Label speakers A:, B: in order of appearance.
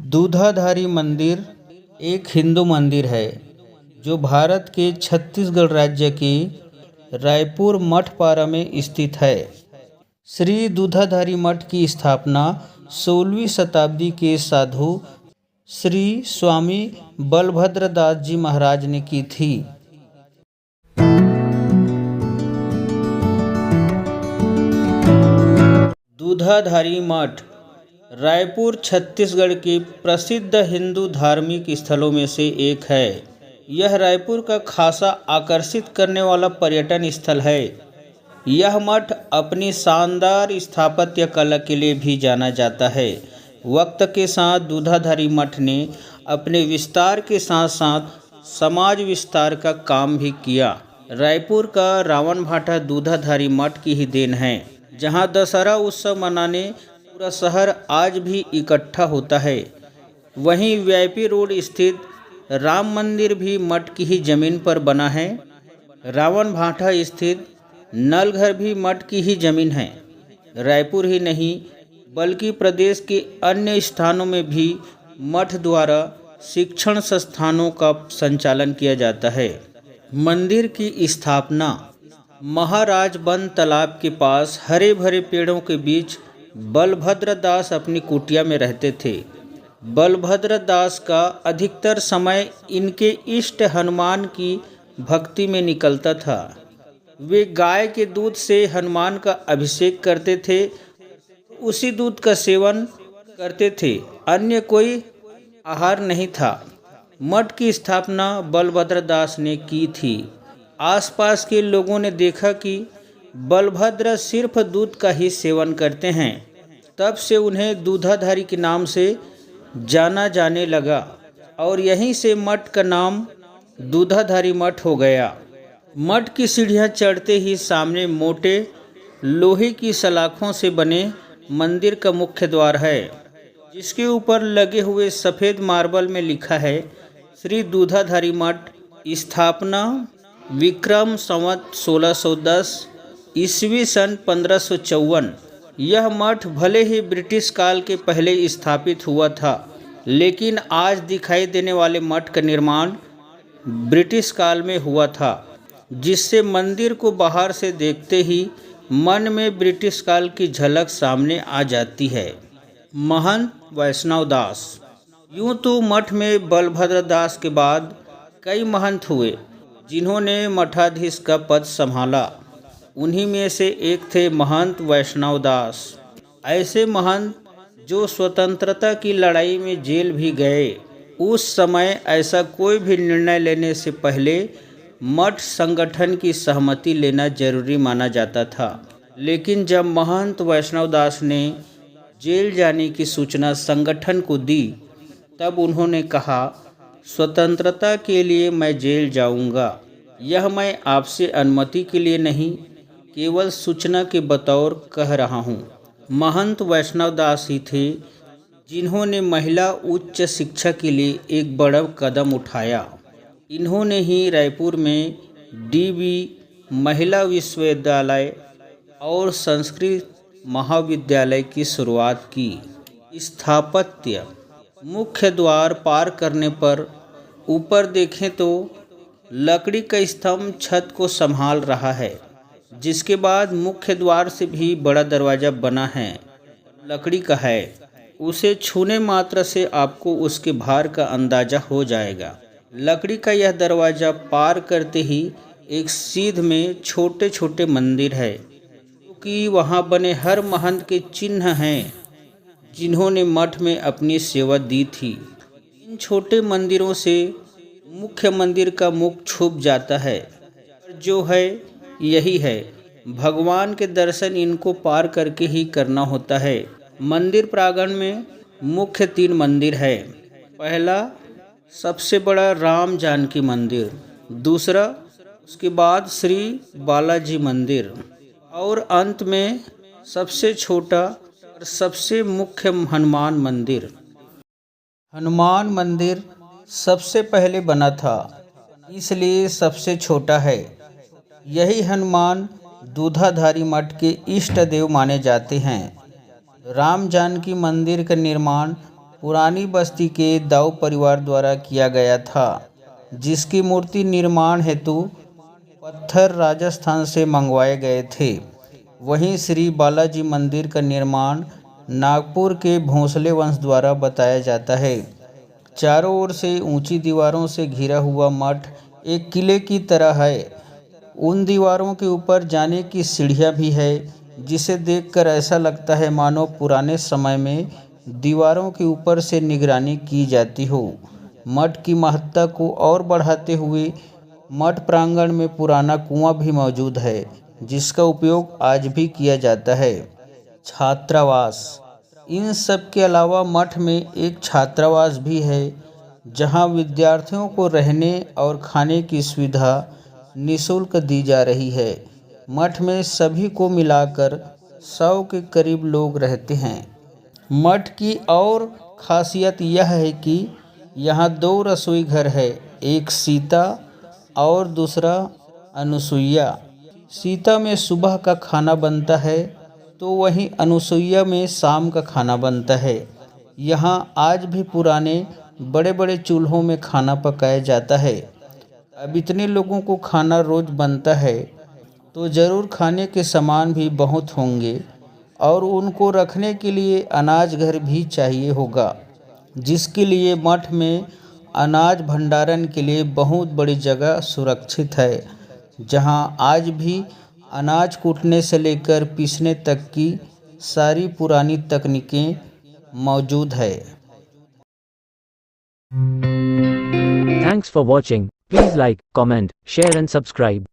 A: दूधाधारी मंदिर एक हिंदू मंदिर है जो भारत के छत्तीसगढ़ राज्य के रायपुर मठपारा में स्थित है। श्री दूधाधारी मठ की स्थापना 16वीं शताब्दी के साधु श्री स्वामी बलभद्र दास जी महाराज ने की थी। दूधाधारी मठ रायपुर छत्तीसगढ़ के प्रसिद्ध हिंदू धार्मिक स्थलों में से एक है। यह रायपुर का खासा आकर्षित करने वाला पर्यटन स्थल है। यह मठ अपनी शानदार स्थापत्य कला के लिए भी जाना जाता है। वक्त के साथ दूधाधारी मठ ने अपने विस्तार के साथ साथ समाज विस्तार का काम भी किया। रायपुर का रावण भाटा दूधाधारी मठ की ही देन है, जहां दशहरा उत्सव मनाने पूरा शहर आज भी इकट्ठा होता है। वहीं वीआईपी रोड स्थित राम मंदिर भी मठ की ही जमीन पर बना है। रावण भाटा स्थित नलघर भी मठ की ही जमीन है। रायपुर ही नहीं बल्कि प्रदेश के अन्य स्थानों में भी मठ द्वारा शिक्षण संस्थानों का संचालन किया जाता है। मंदिर की स्थापना महाराज वन तालाब के पास हरे भरे पेड़ों के बीच बलभद्र दास अपनी कुटिया में रहते थे। बलभद्र दास का अधिकतर समय इनके इष्ट हनुमान की भक्ति में निकलता था। वे गाय के दूध से हनुमान का अभिषेक करते थे, उसी दूध का सेवन करते थे, अन्य कोई आहार नहीं था। मठ की स्थापना बलभद्र दास ने की थी। आसपास के लोगों ने देखा कि बलभद्र सिर्फ दूध का ही सेवन करते हैं। तब से उन्हें दूधाधारी के नाम से जाना जाने लगा और यहीं से मठ का नाम दूधाधारी मठ हो गया। मठ की सीढ़ियां चढ़ते ही सामने मोटे लोहे की सलाखों से बने मंदिर का मुख्य द्वार है, जिसके ऊपर लगे हुए सफ़ेद मार्बल में लिखा है श्री दूधाधारी मठ, स्थापना विक्रम संवत 1610 ईस्वी सन 1554। यह मठ भले ही ब्रिटिश काल के पहले स्थापित हुआ था, लेकिन आज दिखाई देने वाले मठ का निर्माण ब्रिटिश काल में हुआ था, जिससे मंदिर को बाहर से देखते ही मन में ब्रिटिश काल की झलक सामने आ जाती है। महंत वैष्णव दास। यूँ तो मठ में बलभद्र दास के बाद कई महंत हुए जिन्होंने मठाधीश का पद संभाला। उन्हीं में से एक थे महंत वैष्णव दास। ऐसे महंत जो स्वतंत्रता की लड़ाई में जेल भी गए। उस समय ऐसा कोई भी निर्णय लेने से पहले मठ संगठन की सहमति लेना जरूरी माना जाता था। लेकिन जब महंत वैष्णव दास ने जेल जाने की सूचना संगठन को दी, तब उन्होंने कहा, स्वतंत्रता के लिए मैं जेल जाऊंगा। यह मैं आपसे अनुमति के लिए नहीं, केवल सूचना के बतौर कह रहा हूँ। महंत वैष्णव दास ही थे जिन्होंने महिला उच्च शिक्षा के लिए एक बड़ा कदम उठाया। इन्होंने ही रायपुर में डीवी महिला विश्वविद्यालय और संस्कृत महाविद्यालय की शुरुआत की। स्थापत्य मुख्य द्वार पार करने पर ऊपर देखें तो लकड़ी का स्तंभ छत को संभाल रहा है, जिसके बाद मुख्य द्वार से भी बड़ा दरवाज़ा बना है, लकड़ी का है। उसे छूने मात्र से आपको उसके भार का अंदाज़ा हो जाएगा। लकड़ी का यह दरवाज़ा पार करते ही एक सीध में छोटे छोटे मंदिर है, क्योंकि वहाँ बने हर महंत के चिन्ह हैं जिन्होंने मठ में अपनी सेवा दी थी। इन छोटे मंदिरों से मुख्य मंदिर का मुख छुप जाता है, जो है यही है। भगवान के दर्शन इनको पार करके ही करना होता है। मंदिर प्रांगण में मुख्य 3 मंदिर है। पहला सबसे बड़ा राम जानकी मंदिर, दूसरा उसके बाद श्री बालाजी मंदिर, और अंत में सबसे छोटा और सबसे मुख्य हनुमान मंदिर। हनुमान मंदिर सबसे पहले बना था, इसलिए सबसे छोटा है। यही हनुमान दूधाधारी मठ के इष्ट देव माने जाते हैं। राम जानकी मंदिर का निर्माण पुरानी बस्ती के दाऊ परिवार द्वारा किया गया था, जिसकी मूर्ति निर्माण हेतु पत्थर राजस्थान से मंगवाए गए थे। वहीं श्री बालाजी मंदिर का निर्माण नागपुर के भोंसले वंश द्वारा बताया जाता है। चारों ओर से ऊंची दीवारों से घिरा हुआ मठ एक किले की तरह है। उन दीवारों के ऊपर जाने की सीढ़ियां भी है, जिसे देखकर ऐसा लगता है मानो पुराने समय में दीवारों के ऊपर से निगरानी की जाती हो। मठ की महत्ता को और बढ़ाते हुए मठ प्रांगण में पुराना कुआं भी मौजूद है, जिसका उपयोग आज भी किया जाता है। छात्रावास। इन सब के अलावा मठ में एक छात्रावास भी है, जहां विद्यार्थियों को रहने और खाने की सुविधा निःशुल्क दी जा रही है। मठ में सभी को मिलाकर 100 के करीब लोग रहते हैं। मठ की और खासियत यह है कि यहाँ 2 रसोई घर है, एक सीता और दूसरा अनुसुईया। सीता में सुबह का खाना बनता है, तो वहीं अनुसुईया में शाम का खाना बनता है। यहाँ आज भी पुराने बड़े बड़े चूल्हों में खाना पकाया जाता है। अब इतने लोगों को खाना रोज बनता है, तो ज़रूर खाने के सामान भी बहुत होंगे और उनको रखने के लिए अनाज घर भी चाहिए होगा, जिसके लिए मठ में अनाज भंडारण के लिए बहुत बड़ी जगह सुरक्षित है, जहां आज भी अनाज कूटने से लेकर पीसने तक की सारी पुरानी तकनीकें मौजूद है।
B: Thanks for watching. Please like, comment, share and subscribe.